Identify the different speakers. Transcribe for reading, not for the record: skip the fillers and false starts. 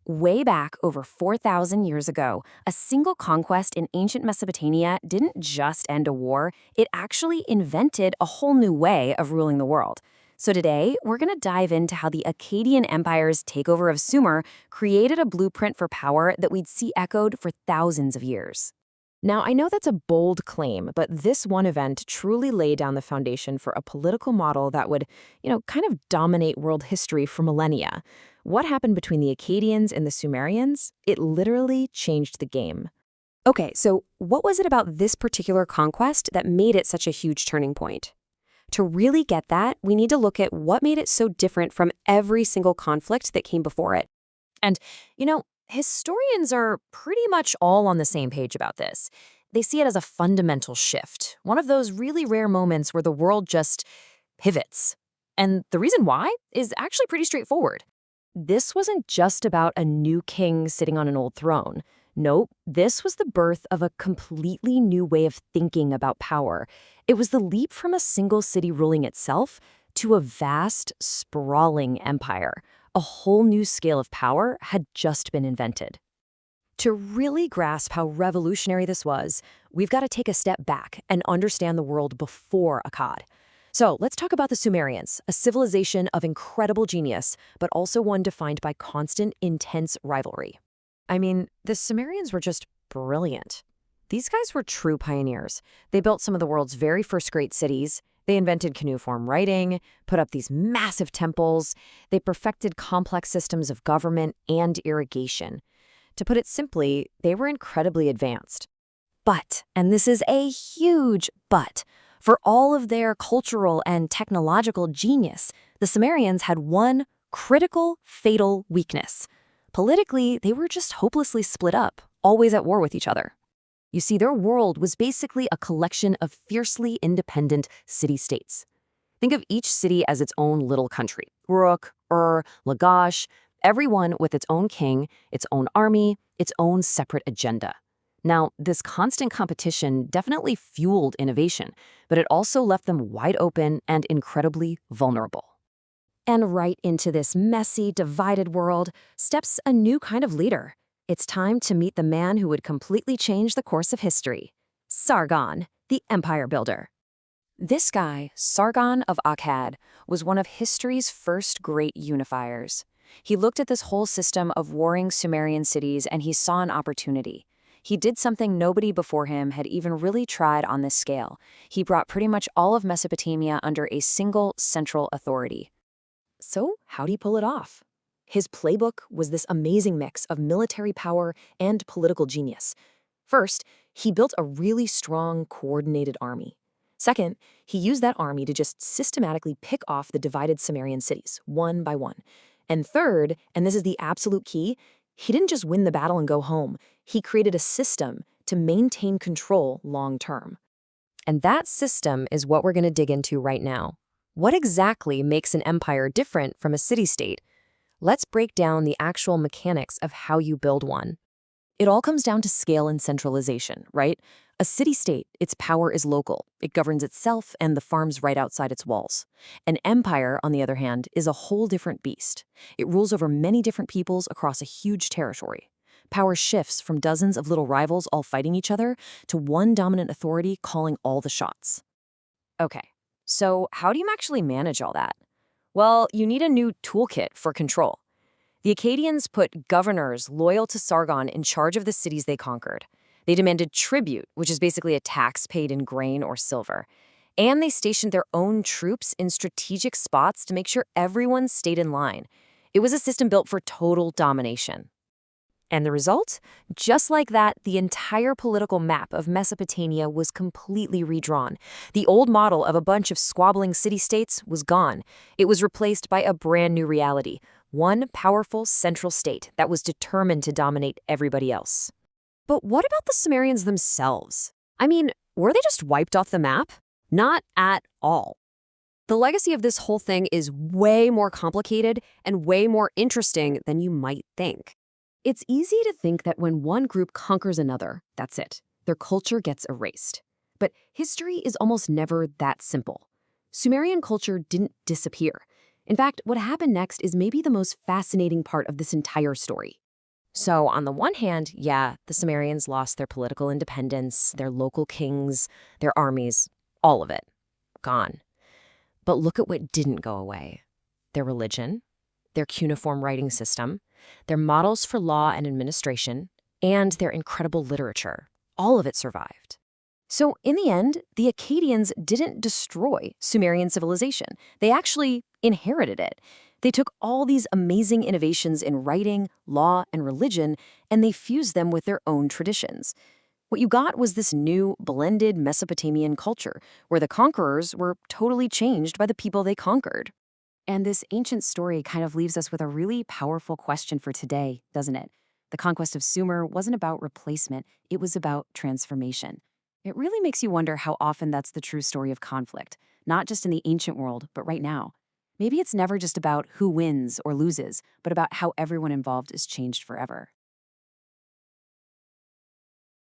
Speaker 1: Way back over 4,000 years ago, a single conquest in ancient Mesopotamia didn't just end a war, it actually invented a whole new way of ruling the world. So today, we're going to dive into how the Akkadian Empire's takeover of Sumer created a blueprint for power that we'd see echoed for thousands of years. Now, I know that's a bold claim, but this one event truly laid down the foundation for a political model that would, kind of dominate world history for millennia. What happened between the Akkadians and the Sumerians? It literally changed the game. Okay, so what was it about this particular conquest that made it such a huge turning point? To really get that, we need to look at what made it so different from every single conflict that came before it. And, historians are pretty much all on the same page about this. They see it as a fundamental shift, one of those really rare moments where the world just pivots. And the reason why is actually pretty straightforward. This wasn't just about a new king sitting on an old throne. Nope, this was the birth of a completely new way of thinking about power. It was the leap from a single city ruling itself to a vast, sprawling empire. A whole new scale of power had just been invented. To really grasp how revolutionary this was, we've got to take a step back and understand the world before Akkad. So let's talk about the Sumerians, a civilization of incredible genius, but also one defined by constant, intense rivalry. I mean, the Sumerians were just brilliant. These guys were true pioneers. They built some of the world's very first great cities. They invented cuneiform writing, put up these massive temples. They perfected complex systems of government and irrigation. To put it simply, they were incredibly advanced. But, and this is a huge but, for all of their cultural and technological genius, the Sumerians had one critical, fatal weakness. Politically, they were just hopelessly split up, always at war with each other. You see, their world was basically a collection of fiercely independent city-states. Think of each city as its own little country. Uruk, Lagash, everyone with its own king, its own army, its own separate agenda. Now, this constant competition definitely fueled innovation, but it also left them wide open and incredibly vulnerable. And right into this messy, divided world steps a new kind of leader. It's time to meet the man who would completely change the course of history. Sargon, the empire builder. This guy, Sargon of Akkad, was one of history's first great unifiers. He looked at this whole system of warring Sumerian cities and he saw an opportunity. He did something nobody before him had even really tried on this scale. He brought pretty much all of Mesopotamia under a single central authority. So, how'd he pull it off? His playbook was this amazing mix of military power and political genius. First, he built a really strong, coordinated army. Second, he used that army to just systematically pick off the divided Sumerian cities, one by one. And third, and this is the absolute key, he didn't just win the battle and go home. He created a system to maintain control long term. And that system is what we're going to dig into right now. What exactly makes an empire different from a city-state? Let's break down the actual mechanics of how you build one. It all comes down to scale and centralization, right? A city-state, its power is local. It governs itself and the farms right outside its walls. An empire, on the other hand, is a whole different beast. It rules over many different peoples across a huge territory. Power shifts from dozens of little rivals all fighting each other to one dominant authority calling all the shots. Okay, so how do you actually manage all that? Well, you need a new toolkit for control. The Akkadians put governors loyal to Sargon in charge of the cities they conquered. They demanded tribute, which is basically a tax paid in grain or silver. And they stationed their own troops in strategic spots to make sure everyone stayed in line. It was a system built for total domination. And the result? Just like that, the entire political map of Mesopotamia was completely redrawn. The old model of a bunch of squabbling city-states was gone. It was replaced by a brand new reality, one powerful central state that was determined to dominate everybody else. But what about the Sumerians themselves? I mean, were they just wiped off the map? Not at all. The legacy of this whole thing is way more complicated and way more interesting than you might think. It's easy to think that when one group conquers another, that's it. Their culture gets erased. But history is almost never that simple. Sumerian culture didn't disappear. In fact, what happened next is maybe the most fascinating part of this entire story. So, on the one hand, yeah, the Sumerians lost their political independence, their local kings, their armies, all of it, gone. But look at what didn't go away: their religion, their cuneiform writing system, their models for law and administration, and their incredible literature. All of it survived. So, in the end, the Akkadians didn't destroy Sumerian civilization. They actually inherited it. They took all these amazing innovations in writing, law, and religion, and they fused them with their own traditions. What you got was this new, blended Mesopotamian culture, where the conquerors were totally changed by the people they conquered. And this ancient story kind of leaves us with a really powerful question for today, doesn't it? The conquest of Sumer wasn't about replacement, it was about transformation. It really makes you wonder how often that's the true story of conflict, not just in the ancient world, but right now. Maybe it's never just about who wins or loses, but about how everyone involved is changed forever.